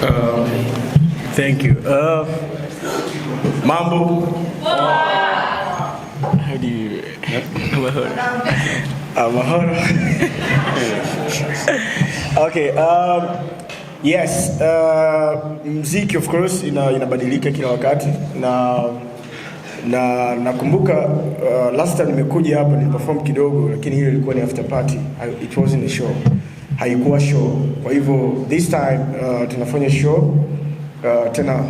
Thank you. Mambo. How do you? Mahoro. Okay. Yes. Muziki of course inabadilika kila wakati na nakumbuka last time nimekuja hapa niliperform kidogo, lakini hiyo ilikuwa ni after party. It wasn't a show. Haikuwa show. Kwa hivyo this time tunafanya show tena.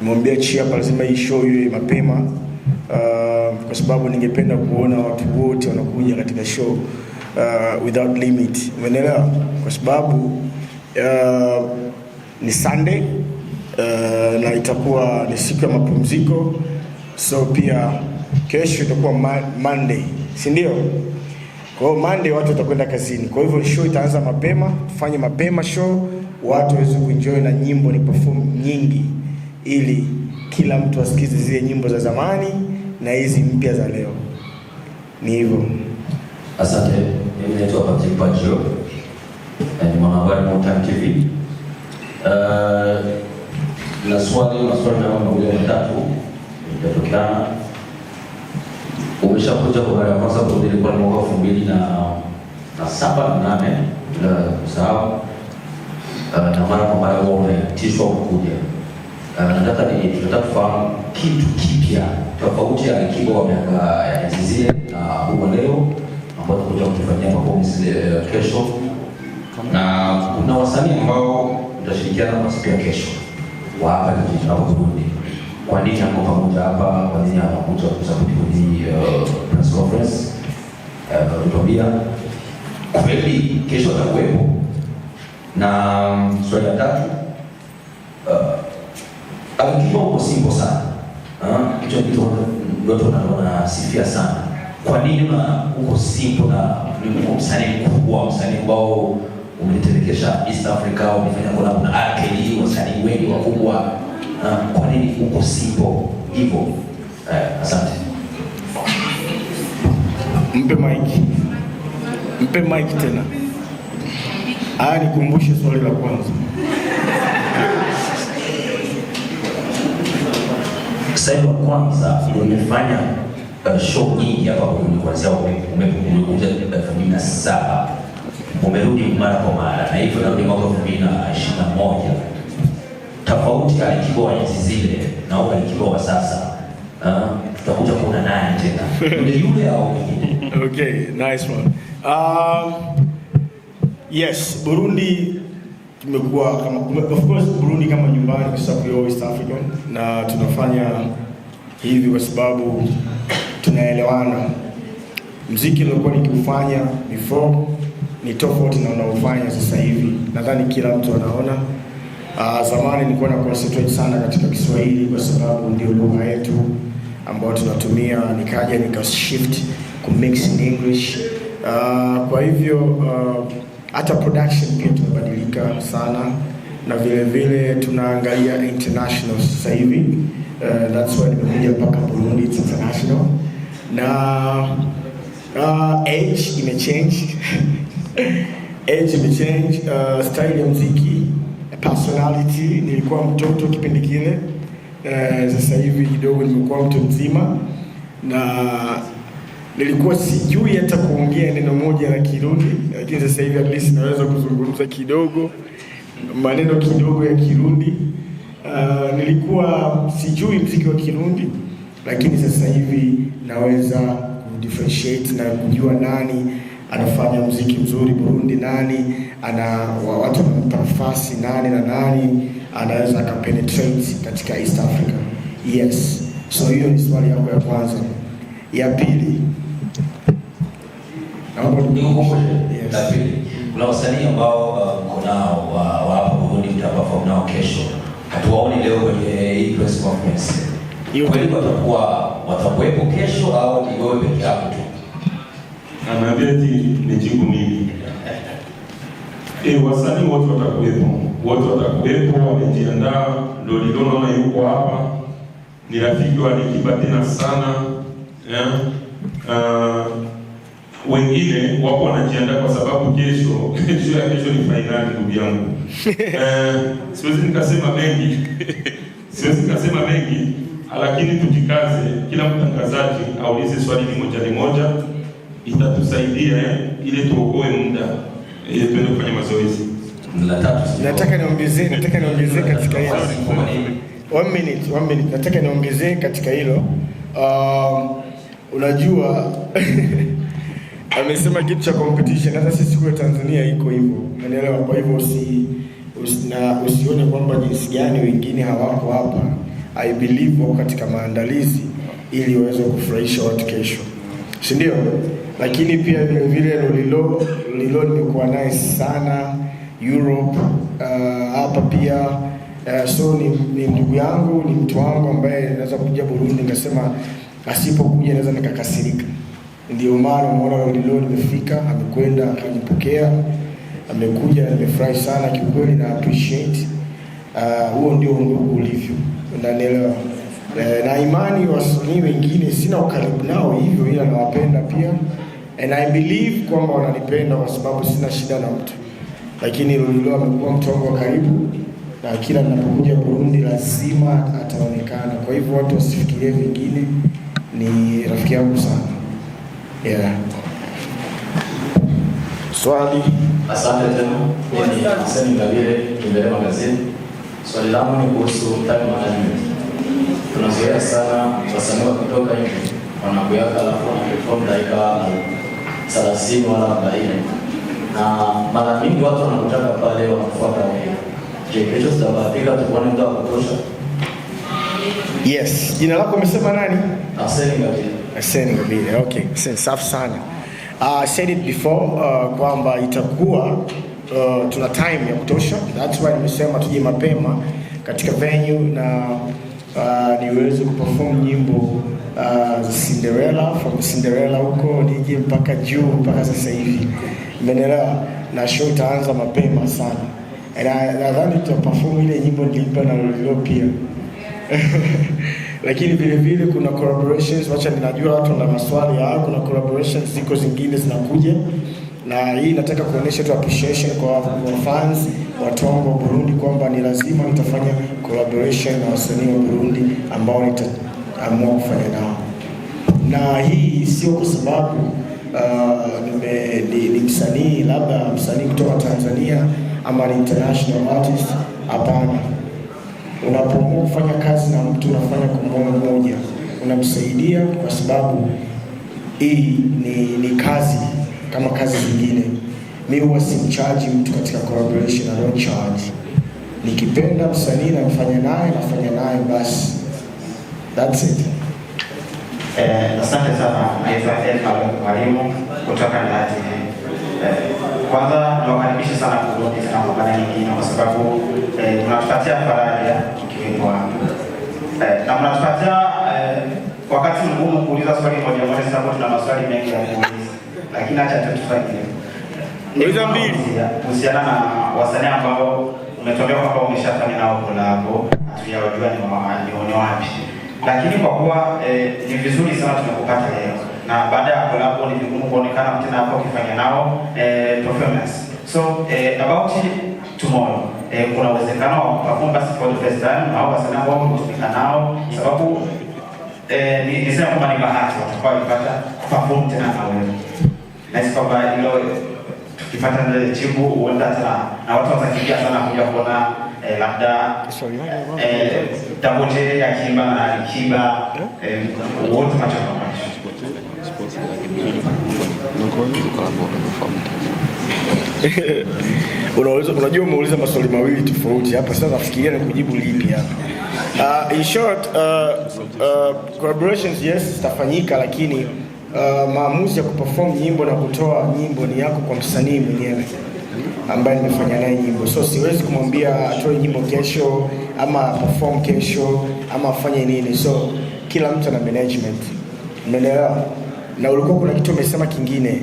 Mwambia Chia lazima hii show iwe mapema kwa sababu ningependa kuona watu wote wanakuja katika show without limit. Umeelewa? Kwa sababu ni Sunday na itakuwa ni siku ya mapumziko, so pia kesho itakuwa Monday, si ndio? Kwa hiyo Monday watu watakwenda kazini. Kwa hivyo show itaanza mapema, tufanye mapema show, watu waweze kuenjoy na nyimbo ni perform nyingi ili kila mtu asikize zile nyimbo za zamani na hizi mpya za leo. Ni hivyo. Asante. Mimi naitwa Patrick Pajio. Ni mwanahabari wa Time TV. Na swali na mambo matatu yametokana. Umeshakuja kwa mara ya kwanza kwa ilikuwa ni mwaka 2007 na 8 bila kusahau. Na mara kwa mara umetishwa kuja. Nataka kufahamu kitu kipya tofauti ya Alikiba wa miaka ya zile na huko leo ambao tutakuja kufanyia performance kesho, na kuna wasanii ambao tutashirikiana kwa siku ya kesho wa hapa hapo Burundi. Kwa nini hapo pamoja hapa? Kwa nini hapo kusapoti kwenye press conference? Tutambia kweli kesho atakuwepo. Na swali la tatu, Alikiba uko simple sana. Hicho kitu ndio tunaona sifia sana. Kwa nini uko simple na ni msanii mkubwa, msanii ambao umetelekesha East Africa, umefanya collab na Alikiba, wasanii wengi wakubwa. Kwa nini uko simple hivyo? Asante. Mpe mic tena. Nikumbushe swali la kwanza. Sasa kwanza umefanya show nyingi hapa kuanzia umekuja 2007, umerudi mara kwa mara na hivyo narudi mwaka 2021. Tofauti ya Alikiba wa zile na Alikiba wa sasa, tutakuja kuona naye tena yule au mwingine? Okay, nice one. Yes, Burundi tumekuwa kama, of course Burundi kama nyumbani kwa sababu ya East African, na tunafanya hivi kwa sababu tunaelewana. Muziki uliokuwa nikiufanya before ni tofauti na unaofanya sasa hivi. Nadhani kila mtu anaona. Zamani nilikuwa na concentrate sana katika Kiswahili kwa sababu ndio lugha yetu ambayo tunatumia, nikaja nika-shift ku-mix in English. Kwa hivyo hata production pia tumebadilika sana, na vile vile tunaangalia international sasa hivi. That's why nimekuja mpaka Burundi, it's international. Na age imechange. Age imechange, style ya muziki, personality. Nilikuwa mtoto kipindi kile, sasa hivi kidogo nimekuwa mtu mzima, na nilikuwa sijui hata kuongea neno moja la Kirundi, lakini sasa hivi at least naweza kuzungumza kidogo maneno kidogo ya Kirundi. Nilikuwa sijui muziki wa Kirundi, lakini sasa hivi naweza kudifferentiate na kujua nani anafanya muziki mzuri Burundi, nani watu wanampa nafasi, nani na nani anaweza akapenetrate katika East Africa. Yes, so hiyo ni swali yako ya kwanza. Ya pili, kuna wasanii ambao mkonao wa hapa Burundi mtaperform nao kesho, hatuwaoni leo kwenye hii press conference. Kweli watakuwepo kesho au ni wewe peke yako tu? Anaambia nijibu nini? Wasanii wote watakuwepo, wamejiandaa. Ndio niliona yuko hapa, ni rafiki wa Alikiba tena sana. wengine wapo wanajiandaa kwa sababu kesho ni finali, ndugu yangu. Siwezi nikasema mengi, lakini tujikaze, kila mtangazaji aulize swali moja itatusaidia ili tuokoe muda ili tuende kufanya mazoezi. Nataka niongezee katika hilo. 1 minute. Nataka niongezee katika hilo. Unajua amesema kitu cha competition, hata sisi kwa Tanzania iko hivyo. Umeelewa? Kwa hivyo usione kwamba jinsi gani wengine hawako hapa. I believe wako katika maandalizi ili waweze kufurahisha watu kesho. Si ndio? Lakini pia vile Lolilo nimekuwa naye sana Europe hapa pia. So ni ndugu yangu, ni mtu wangu ambaye anaweza kuja Burundi, nikasema asipokuja naweza nikakasirika. Ndio maana umeona Lolilo nimefika, amekwenda akanipokea, amekuja, nimefurahi sana kiukweli na appreciate. Huo ndio ndugu ulivyo. Unanielewa? Na imani wasanii wengine sina ukaribu nao hivyo, ila nawapenda pia. And I believe kwamba wananipenda kwa sababu sina shida na mtu. Lakini Lolilo amekuwa mtu wangu wa karibu, na kila ninapokuja Burundi lazima ataonekana. Kwa hivyo watu wasifikirie vingine, ni rafiki yangu sana. Yeah. Swali. Asante tena. Mimi ni Unagire, Unagire magazine. Swali langu ni kuhusu time management. Tunazoea sana wasanii kutoka nje wanakuyaka alafu wanaperform dakika 30 wala 40. Na mara nyingi watu wanakutaka pale wanafuata wewe. Je, kesho tutabahatika tuone muda wa kutosha? Yes. Jina lako umesema nani? Sangiza. Okay. Safi sana. I said it before kwamba itakuwa tuna time ya kutosha. That's why nimesema tuje mapema katika venue na niweze kuperform nyimbo za Cinderella, from Cinderella huko nije mpaka juu mpaka sasa hivi. Umeelewa? Na show itaanza mapema sana. Nadhani tutaperform ile nyimbo niliimba na Lolilo pia. Lakini vile kuna collaborations, wacha ninajua watu na maswali haya, kuna collaborations ziko zingine zinakuja. Na hii nataka kuonesha tu appreciation kwa fans watu wangu wa Burundi kwamba ni lazima nitafanya collaboration na wasanii wa Burundi ambao nitaamua kufanya nao. Na hii sio kwa sababu ni msanii labda msanii kutoka Tanzania ama ni international artist. Hapana. Unapoamua kufanya kazi na mtu unafanya kwa moyo mmoja, unamsaidia kwa sababu hii ni kazi kama kazi zingine. Mimi huwa simcharge mtu katika collaboration, I don't charge. Nikipenda msanii na nafanya naye basi. That's it. Asante sana. Naitwa mwalimu kutoka Najuw. Kwanza nawakaribisha sana Burundi na mabara nyingine kwa sababu tunatupatia faraja tukiwepo hapa. Na mnatupatia wakati mgumu kuuliza swali moja sababu tuna maswali mengi ya kuuliza. Lakini acha tutufanye. Uliza mbili kuhusiana na wasanii ambao umetokea kwamba umeshafanya nao collabo, hatujawajua ni wapi. Lakini kwa kuwa ni vizuri sana tumekupata leo. Na baada ya collabo ni vigumu kuonekana tena hapo ukifanya nao performance. So about tomorrow, kuna uwezekano wa perform basi for the first time au wasanii ambao umetumika nao, sababu nisema kwamba ni bahati watakuwa kupata perform tena na wewe. Na sababu hilo tukipata ile jibu huenda tena na watu watakimbia sana kuja kuona labda tabote ya Kimba na Alikiba wote machapa. Unajua umeuliza maswali mawili tofauti hapa, sasa nafikiria ni kujibu lipi hapa. In short, collaborations yes zitafanyika, lakini maamuzi ya kuperform nyimbo na kutoa nyimbo ni yako kwa msanii mwenyewe ambaye nimefanya naye nyimbo. So siwezi kumwambia atoe nyimbo kesho ama perform kesho ama afanye nini. So kila mtu ana management. Umeelewa? Na ulikuwa kuna kitu umesema kingine.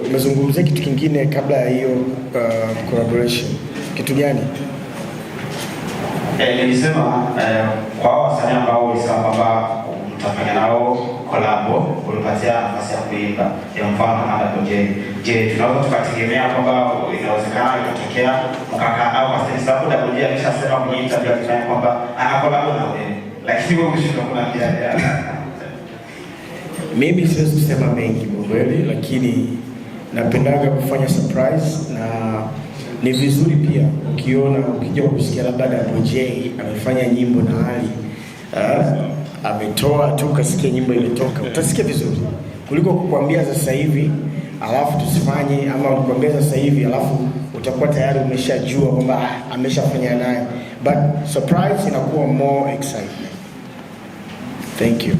Umezungumzia kitu kingine kabla ya hiyo collaboration. Kitu gani? Nilisema kwa wasanii ambao walisema kwamba mtafanya nao collab, ulipatia nafasi ya kuimba ya mfano kama Najuw. Je, tunaweza tukategemea kwamba inawezekana ikatokea mkakaa nao kwa sasa, sababu Najuw ameshasema kwenye interview akisema kwamba ana collab na wewe, lakini wewe umeshindwa kunaambia. Mimi siwezi kusema mengi kwa kweli, lakini napendaga kufanya surprise, na ni vizuri pia ukija kusikia labda Najuw amefanya nyimbo na Ali ametoa tu kasikia nyimbo imetoka, utasikia vizuri kuliko kukwambia sasa hivi alafu tusifanye, ama kukwambia sasa hivi alafu utakuwa tayari umeshajua kwamba ameshafanya naye, but surprise inakuwa more exciting. Thank you.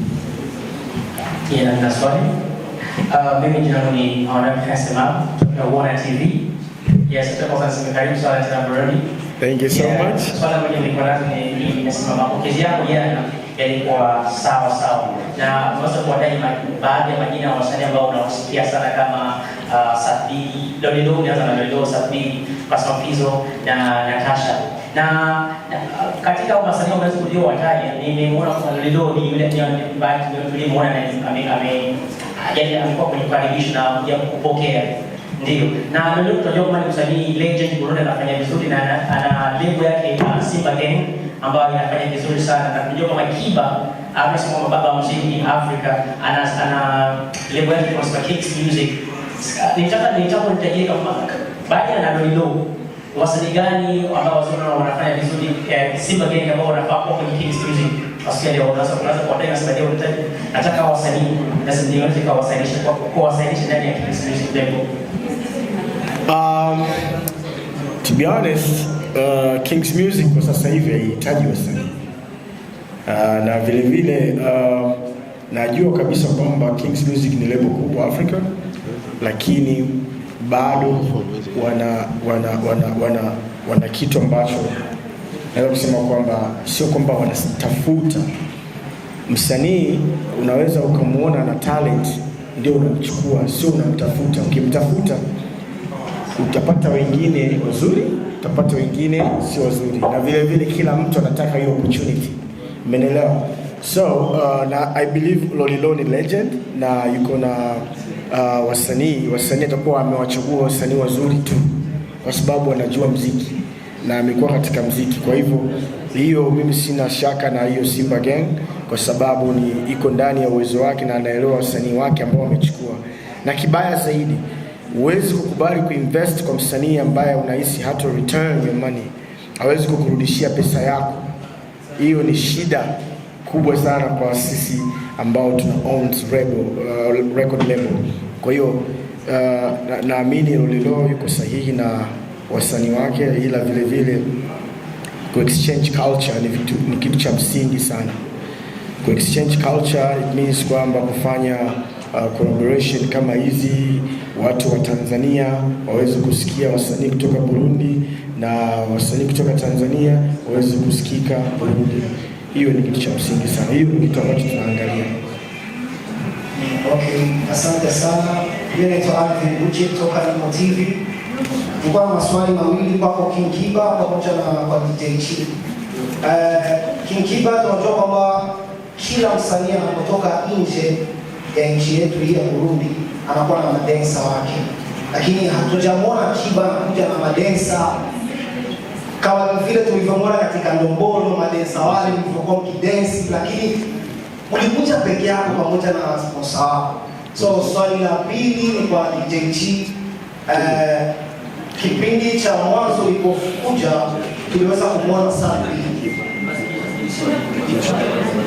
Na swali. Mimi jina langu ni Unagire kutoka Wana TV. Yes, tutakuwa karibu sana tena Burundi. Thank you so much. Swali moja nilikuwa nazo ni nimesema mapokezi yako jana yalikuwa sawa, na unaweza kuandaa baadhi ya majina ya wasanii ambao unawasikia sana kama Safi, Lolilo, nianza na Lolilo, Safi, Pasmafizo na Natasha. Na katika wasanii ambao unaweza wataja, nimeona kwa Lolilo ni yule ambaye tulimuona yaani amekuwa kwenye karibisho na ya kupokea. Ndio. Na Lolilo tunajua kama ni msanii legend Burundi, anafanya vizuri na ana lebo yake Simba Gang ambayo inafanya vizuri sana, na tunajua kama Kiba amesema baba muziki Afrika ana lebo yake kwa Kings Music. Nitaka nitajie kama baada na Lolilo wasanii gani ambao wanafanya vizuri Simba Gang ambao wanafaa kwa Kings Music. Asikia unaweza kuandaa na sababu nataka wasanii lazima niweze kuwasainisha ndani ya Kings Music lebo. To be honest, Kings Music kwa sasa hivi haihitaji wasanii. Na vile vile najua kabisa kwamba Kings Music ni lebo kubwa Afrika, lakini bado wana kitu ambacho naweza kusema kwamba sio kwamba wanatafuta msanii. Unaweza ukamuona na talent ndio unamchukua, sio unamtafuta. Ukimtafuta utapata wengine wazuri, utapata wengine sio wazuri, na vile vile kila mtu anataka hiyo opportunity, umeelewa? So na I believe Lolilo ni legend, na yuko na wasanii atakuwa amewachagua wasanii wazuri tu kwa sababu anajua muziki na amekuwa katika muziki. Kwa hivyo hiyo mimi sina shaka na hiyo Simba Gang, kwa sababu ni iko ndani ya uwezo wake na anaelewa wasanii wake ambao wamechukua. Na kibaya zaidi, huwezi kukubali kuinvest kwa msanii ambaye unahisi hata return your money, hawezi kukurudishia pesa yako. Hiyo ni shida kubwa sana kwa sisi ambao tuna own record label. Kwa hiyo naamini Lolilo yuko sahihi na wasanii wake, ila vile vile ku exchange culture ni kitu cha msingi sana. Ku exchange culture it means kwamba kufanya collaboration kama hizi, watu wa Tanzania waweze kusikia wasanii kutoka Burundi na wasanii kutoka Tanzania waweze kusikika Burundi. Hiyo ni kitu cha msingi sana. Hiyo ni kitu ambacho tunaangalia. Okay, asante sana. Mimi naitwa Alvin kutoka Nico TV. Nilikuwa na maswali mawili kwa King Kiba pamoja na kwa DJ Chi. King Kiba tunajua kwamba kila msanii anapotoka nje ya nchi yetu hii ya Burundi anakuwa na madensa wake, lakini hatujamwona Kiba anakuja na madensa kama vile tulivyomwona katika Ndombolo, madensa wale mlivyokuwa mkidensi, lakini ulikuja peke yako pamoja na sponsor wako. So swali la pili ni kwa DJ Chi. Kipindi cha mwanzo ulipokuja tuliweza kumwona sana.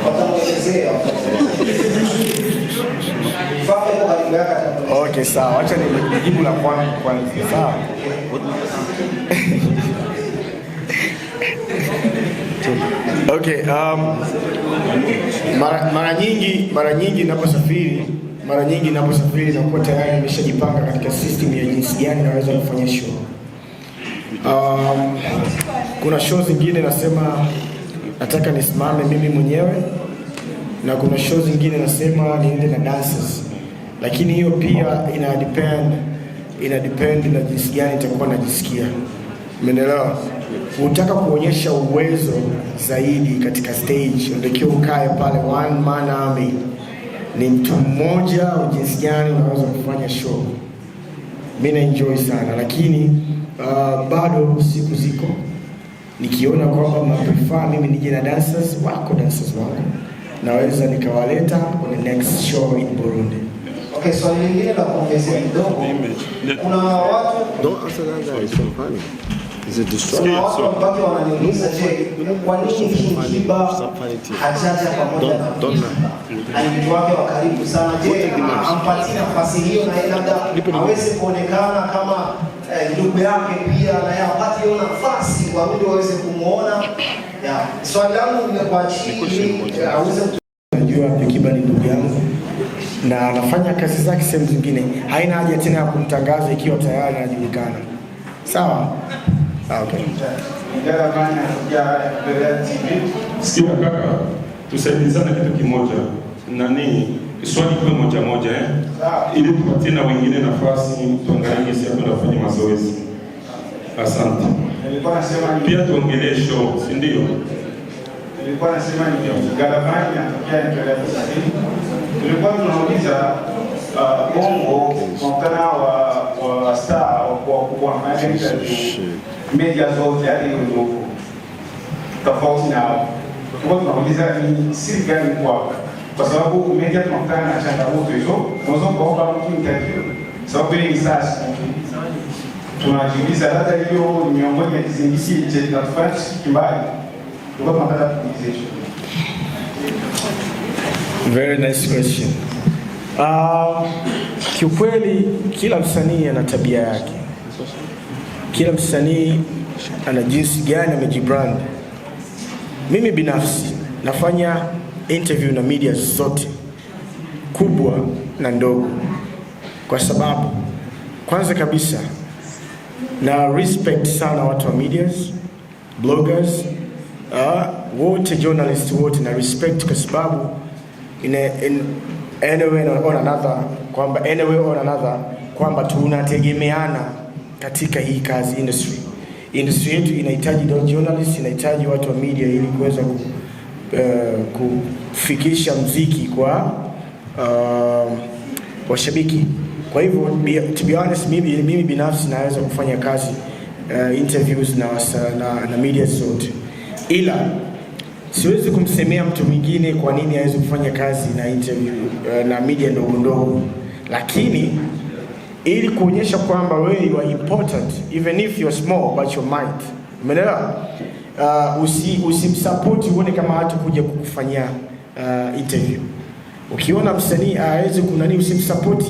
Watamuelezea. Okay, sawa. Acha nijibu la kwanza. Sawa. Okay, mara nyingi ninaposafiri nakuwa tayari nimeshajipanga katika system ya jinsi gani naweza kufanya show. Kuna show zingine nasema nataka nisimame mimi mwenyewe, na kuna show zingine nasema niende na dancers. Lakini hiyo pia ina depend na jinsi gani nitakuwa najisikia. Umeelewa? Unataka kuonyesha uwezo zaidi katika stage, unatakiwa ukae pale one man army. Ni mtu mmoja au jinsi gani unaweza kufanya show. Mimi na enjoy sana, lakini bado siku ziko nikiona kwamba mnaprefer mimi nije na dancers wangu, naweza nikawaleta on the next show in Burundi. Okay, swali lingine la kuongezea kidogo. Kuna watu don't answer that guy, it's so funny. Is it destroyed? Kuna watu ambao wananiuliza, je, kwa nini Kinkiba hajaja pamoja na mtu wake wa karibu sana? Je, ampatie nafasi hiyo na labda aweze kuonekana kama ndugu yake pia na yeye apate hiyo nafasi warudi waweze kumuona? Swali langu ni kwa chini aweze. Najua Alikiba ni ndugu yangu na anafanya kazi zake sehemu zingine, haina haja tena ya kumtangaza ikiwa tayari anajulikana. Sawa? Okay. Sikia kaka, tusaidizane kitu kimoja. Swali kwa moja ili tupatie na wengine nafasi, tuangalie sisi hapa tunafanya mazoezi. Asante. Pia tuongelee show, si ndio? Nilikuwa nasema ni Galavani anatokea nitolea sahihi. Tulikuwa tunauliza bongo mkutano wa star wa Amerika media zote hadi ndio tofauti na tulikuwa tunauliza ni siri gani kwa sababu media tunakutana na changamoto hizo. Mwanzo kwa mtu interview sababu ni sasa tunajiuliza hata hiyo ni miongoni mwa kizingiti cha tunafanya kimbali. Very nice question. Kiukweli kila msanii ana tabia yake. Kila msanii ana jinsi gani amejibrand. Mimi binafsi nafanya interview na media zote kubwa na ndogo, kwa sababu kwanza kabisa na respect sana watu wa medias, bloggers, wote journalists wote na respect, kwa sababu in anyway or another kwamba tunategemeana katika hii kazi industry yetu inahitaji journalists, inahitaji watu wa media ili kuweza kufikisha muziki kwa washabiki. Kwa hivyo to be honest, mimi binafsi naweza kufanya kazi interviews na media zote, ila siwezi kumsemea mtu mwingine kwa nini hawezi kufanya kazi na interview na media ndogo, lakini ili kuonyesha kwamba wewe you are important even if you are small but you might. Umeelewa? Usimsupport uone kama hata kuja kukufanyia interview. Ukiona msanii hawezi kunani, usimsupport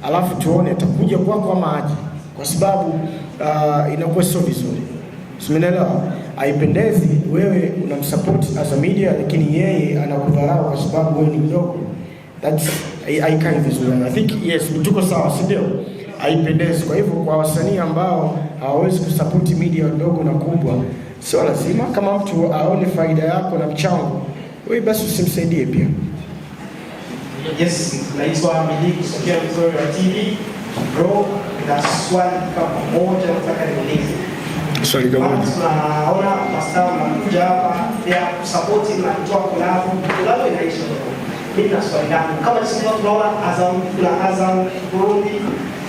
alafu tuone atakuja kwako ama aje, kwa sababu inakuwa sio vizuri. Umeelewa? Haipendezi wewe unamsupport as a media lakini yeye anakudharau kwa sababu wewe ni mdogo. That's haikai vizuri. I think yes, tuko sawa, si ndio? Haipendezi. Kwa hivyo kwa wasanii ambao hawawezi kusupport media ndogo na kubwa, sio lazima. Kama mtu aone faida yako na mchango, wewe basi usimsaidie pia. Yes, naitwa Amidi kutokea Victoria TV. Bro, na swali kama moja nataka niulize. Swali kama moja. Tunaona mastaa wanakuja hapa ya support na kutoa collab inaisha. Mimi na swali langu, kama sisi tunaona Azam Burundi,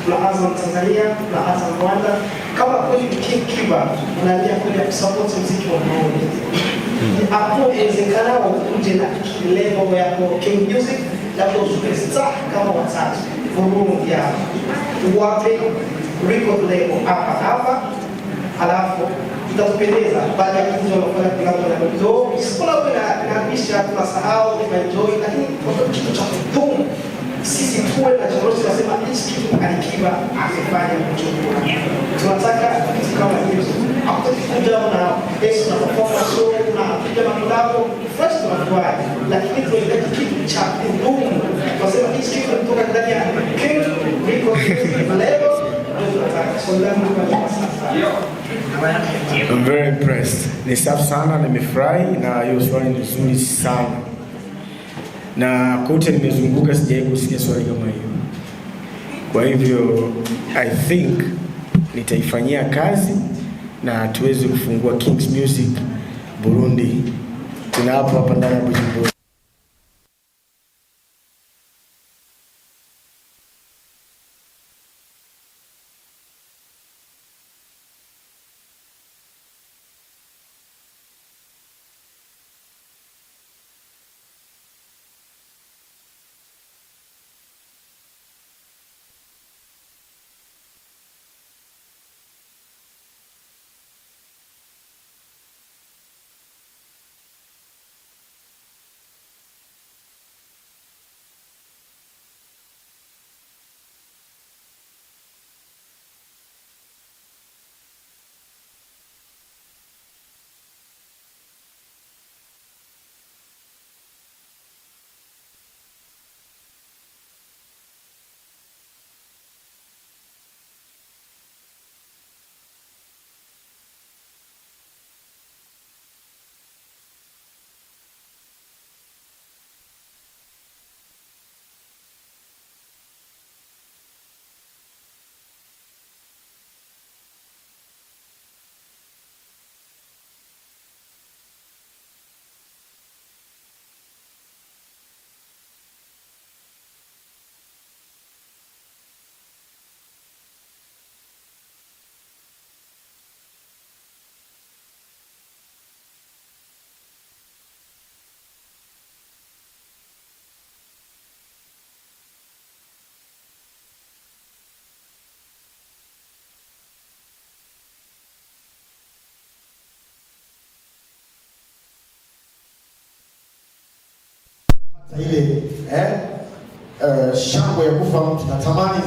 kuna Azam Tanzania, kuna Azam Rwanda, kama kweli Kinkiba unalia kwa support muziki wa Burundi, hapo inawezekana ukuje na level yako King Music na superstar kama watatu Burundi hapa, wape record label hapa, alafu tutatupendeza baada ya kuja kufanya kilabu na ndio sikuwa inaamisha tunasahau enjoy, lakini kwa kitu cha kudumu sisi tuwe na changamoto tunasema hichi kitu Alikiba afanye kuchukua. Tunataka kitu kama hiyo. Hapo tukikuja na pesa na performance show na kuja matolao fresh tunatoa, lakini tunataka kitu cha kudumu. Tunasema hichi kitu kutoka ndani ya King record level. I'm very impressed. Ni safi sana, nimefurahi na hiyo swali ni nzuri sana. Na kote nimezunguka sijawahi kusikia swali kama hiyo. Kwa hivyo I think nitaifanyia kazi na tuweze kufungua Kings Music Burundi. Tuna hapa ndani ya Bujumbura. Ile shangwe ya kufa mtu natamani